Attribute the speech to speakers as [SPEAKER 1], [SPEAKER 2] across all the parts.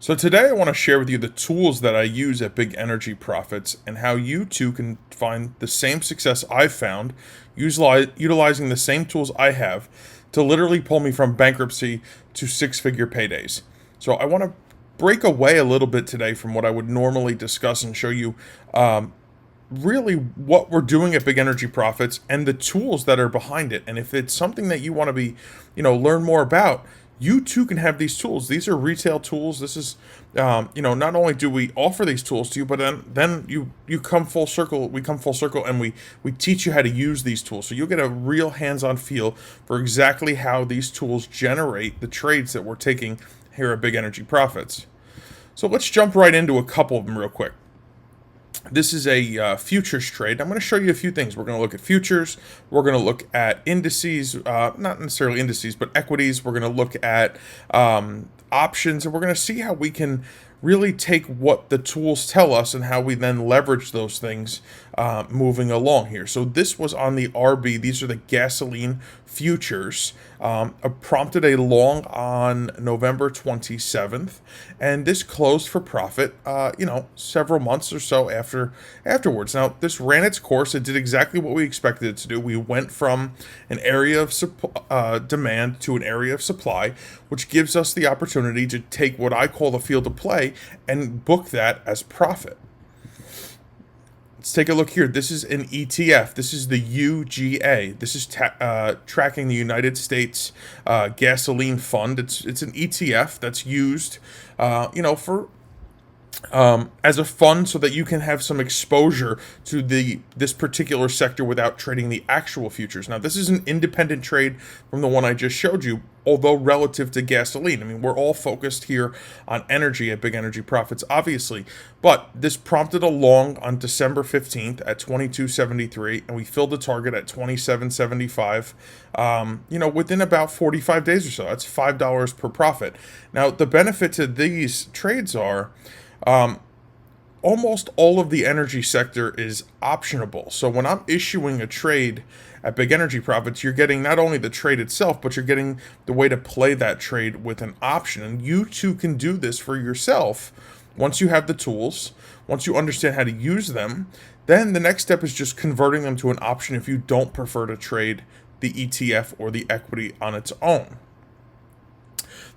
[SPEAKER 1] So today I want to share with you the tools that I use at Big Energy Profits and how you too can find the same success I've found utilizing the same tools I have to literally pull me from bankruptcy to six-figure paydays. So I want to break away a little bit today from what I would normally discuss and show you really what we're doing at Big Energy Profits and the tools that are behind it. And if it's something that you want to be, learn more about, you too can have these tools. These are retail tools. This is, not only do we offer these tools to you, but then you come full circle. We come full circle, and we teach you how to use these tools. So you'll get a real hands-on feel for exactly how these tools generate the trades that we're taking here at Big Energy Profits. So let's jump right into a couple of them real quick. This is a futures trade. I'm going to show you a few things. We're going to look at futures. We're going to look at indices, not necessarily indices, but equities. We're going to look at options, and we're going to see how we can really take what the tools tell us and how we then leverage those things moving along here. So this was on the RB. These are the gasoline futures. Prompted a long on November 27th, and this closed for profit, several months or so afterwards. Now, this ran its course. It did exactly what we expected it to do. We went from an area of demand to an area of supply, which gives us the opportunity to take what I call the field of play and book that as profit. Let's take a look here. This is an ETF. This is the UGA. This is tracking the United States Gasoline Fund. It's an ETF that's used, for as a fund so that you can have some exposure to this particular sector without trading the actual futures. Now, this is an independent trade from the one I just showed you, although relative to gasoline. I mean, we're all focused here on energy at Big Energy Profits, obviously, but this prompted a long on December 15th at 22.73, and we filled the target at 27.75, within about 45 days or so. That's $5 per profit. Now, the benefit to these trades are almost all of the energy sector is optionable. So when I'm issuing a trade at Big Energy Profits, you're getting not only the trade itself, but you're getting the way to play that trade with an option. And you too can do this for yourself once you have the tools, once you understand how to use them. Then the next step is just converting them to an option if you don't prefer to trade the ETF or the equity on its own.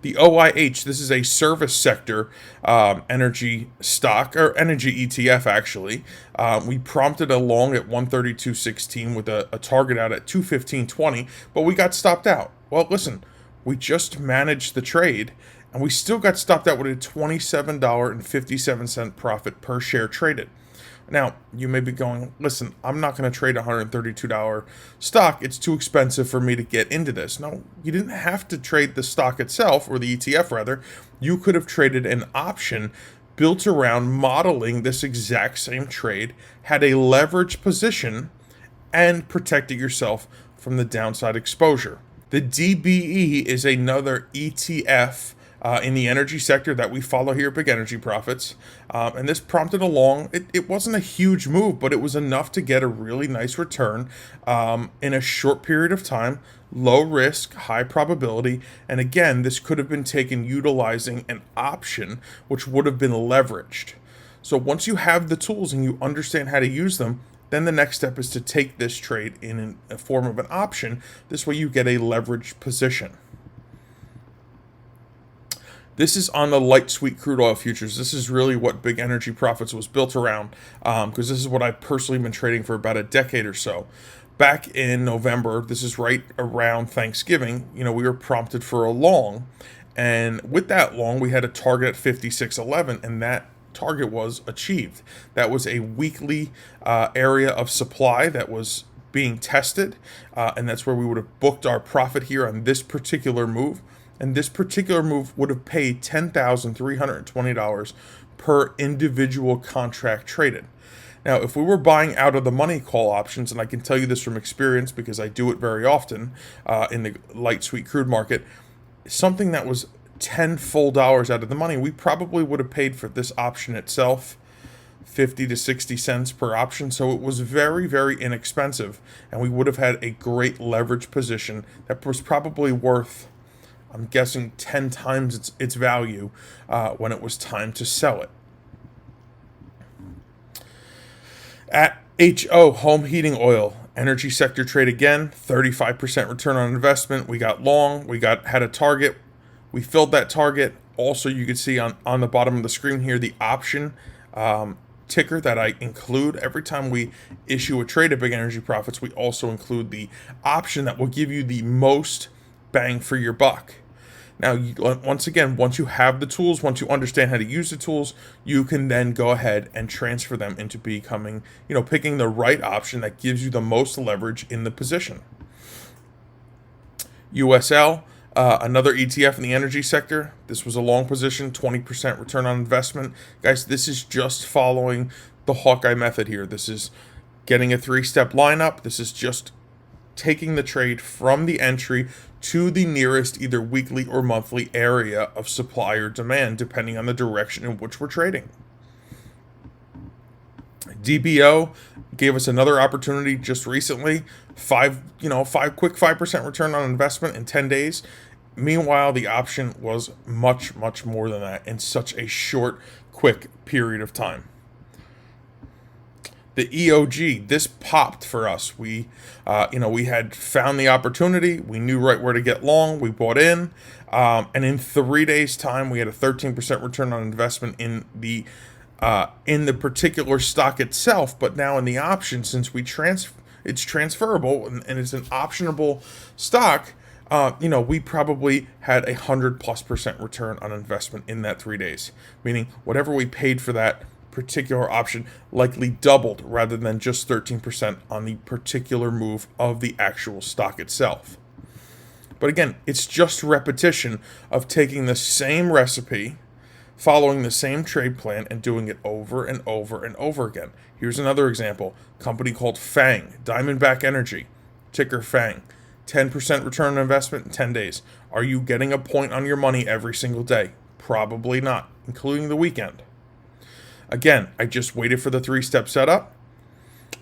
[SPEAKER 1] The OIH, this is a service sector energy stock, or energy ETF actually. We prompted along at 132.16 with a target out at 215.20, but we got stopped out. Well, listen, we just managed the trade, and we still got stopped out with a $27.57 profit per share traded. Now, you may be going, listen, I'm not going to trade a $132 stock. It's too expensive for me to get into this. No, you didn't have to trade the stock itself, or the ETF rather. You could have traded an option built around modeling this exact same trade, had a leveraged position, and protected yourself from the downside exposure. The DBE is another ETF in the energy sector that we follow here at Big Energy Profits. And this prompted along. It wasn't a huge move, but it was enough to get a really nice return in a short period of time. Low risk, high probability. And again, this could have been taken utilizing an option, which would have been leveraged. So once you have the tools and you understand how to use them, then the next step is to take this trade in a form of an option. This way you get a leveraged position. This is on the light sweet crude oil futures. This is really what Big Energy Profits was built around, because this is what I've personally been trading for about a decade or so. Back in November, this is right around Thanksgiving, we were prompted for a long, and with that long, we had a target at 56.11, and that target was achieved. That was a weekly area of supply that was being tested, and that's where we would have booked our profit here on this particular move. And this particular move would have paid $10,320 per individual contract traded. Now, if we were buying out of the money call options, and I can tell you this from experience because I do it very often in the light sweet crude market, something that was 10 full dollars out of the money, we probably would have paid for this option itself 50 to 60 cents per option. So it was very, very inexpensive, and we would have had a great leverage position that was probably worth I'm guessing 10 times its value when it was time to sell it. At HO, home heating oil, energy sector trade again, 35% return on investment. We got long, had a target, we filled that target. Also, you can see on the bottom of the screen here the option ticker that I include every time we issue a trade at Big Energy Profits. We also include the option that will give you the most bang for your buck. Now, once again, once you have the tools, once you understand how to use the tools, you can then go ahead and transfer them into becoming, picking the right option that gives you the most leverage in the position. USL, another ETF in the energy sector. This was a long position, 20% return on investment. Guys, this is just following the Hawkeye method here. This is getting a 3-step lineup. This is just taking the trade from the entry to the nearest either weekly or monthly area of supply or demand, depending on the direction in which we're trading. DBO gave us another opportunity just recently. 5% return on investment in 10 days. Meanwhile, the option was much, much more than that in such a short, quick period of time. The EOG, this popped for us. We had found the opportunity. We knew right where to get long. We bought in, and in 3 days' time, we had a 13% return on investment in the particular stock itself. But now in the option, since it's transferable and it's an optionable stock, we probably had 100+% return on investment in that 3 days. Meaning, whatever we paid for that particular option likely doubled rather than just 13% on the particular move of the actual stock itself. But again, it's just repetition of taking the same recipe, following the same trade plan, and doing it over and over and over again. Here's another example. Company called FANG, Diamondback Energy, ticker FANG. 10% return on investment in 10 days. Are you getting a point on your money every single day? Probably not, including the weekend. Again, I just waited for the 3-step setup.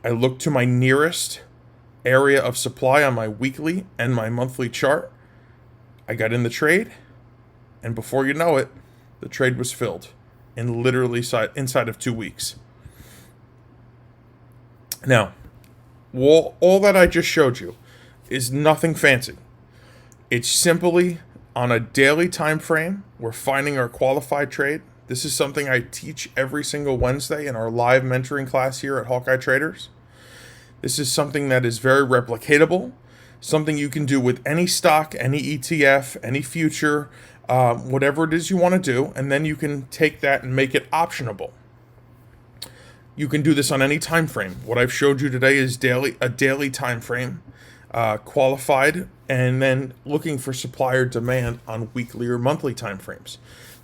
[SPEAKER 1] I looked to my nearest area of supply on my weekly and my monthly chart. I got in the trade, and before you know it, the trade was filled in literally inside of 2 weeks. Now, all that I just showed you is nothing fancy. It's simply on a daily time frame. We're finding our qualified trade. This is something I teach every single Wednesday in our live mentoring class here at Hawkeye Traders. This is something that is very replicatable, something you can do with any stock, any ETF, any future, whatever it is you want to do, and then you can take that and make it optionable. You can do this on any time frame. What I've showed you today is a daily time frame, qualified, and then looking for supply or demand on weekly or monthly time frames.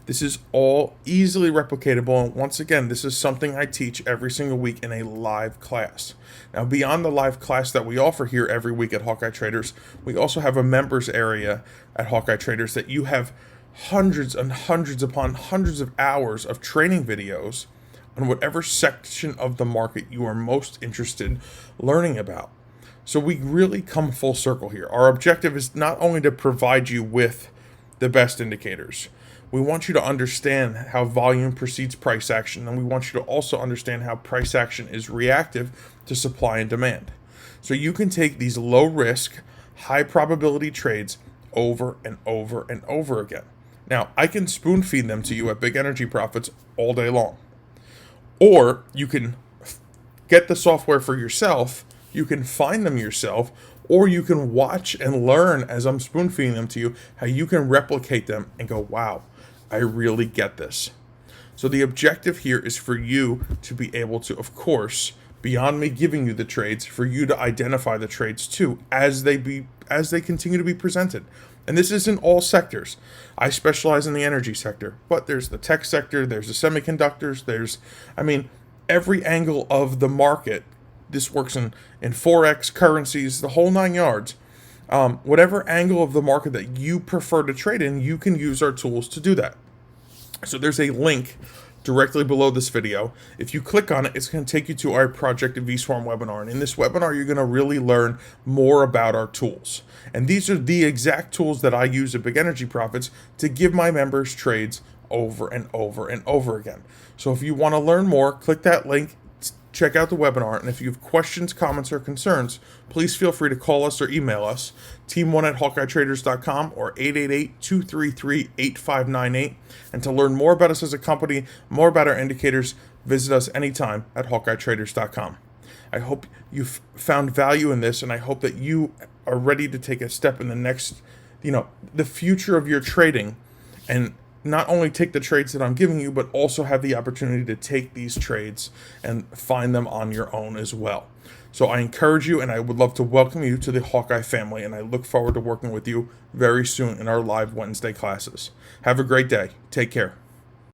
[SPEAKER 1] This is all easily replicatable, and once again, this is something I teach every single week in a live class. Now, beyond the live class that we offer here every week at Hawkeye Traders, we also have a members area at Hawkeye Traders that you have hundreds and hundreds upon hundreds of hours of training videos on whatever section of the market you are most interested learning about. So we really come full circle here. Our objective is not only to provide you with the best indicators. We want you to understand how volume precedes price action, and we want you to also understand how price action is reactive to supply and demand. So you can take these low risk, high probability trades over and over and over again. Now, I can spoon feed them to you at Big Energy Profits all day long. Or you can get the software for yourself, you can find them yourself, or you can watch and learn as I'm spoon feeding them to you how you can replicate them and go, wow, I really get this. So the objective here is for you to be able to, of course, beyond me giving you the trades, for you to identify the trades too as they continue to be presented. And this is in all sectors. I specialize in the energy sector, but there's the tech sector, there's the semiconductors, there's every angle of the market. This works in Forex, currencies, the whole 9 yards. Whatever angle of the market that you prefer to trade in, you can use our tools to do that. So there's a link directly below this video. If you click on it, it's going to take you to our Project vSwarm webinar. And in this webinar, you're going to really learn more about our tools. And these are the exact tools that I use at Big Energy Profits to give my members trades over and over and over again. So if you want to learn more, click that link, check out the webinar, and if you have questions, comments, or concerns, please feel free to call us or email us, team1@hawkeyetraders.com or 888-233-8598. And to learn more about us as a company, more about our indicators, visit us anytime at hawkeyetraders.com. I hope you've found value in this, and I hope that you are ready to take a step in the next, the future of your trading, and not only take the trades that I'm giving you, but also have the opportunity to take these trades and find them on your own as well. So I encourage you, and I would love to welcome you to the Hawkeye family, and I look forward to working with you very soon in our live Wednesday classes. Have a great day. Take care.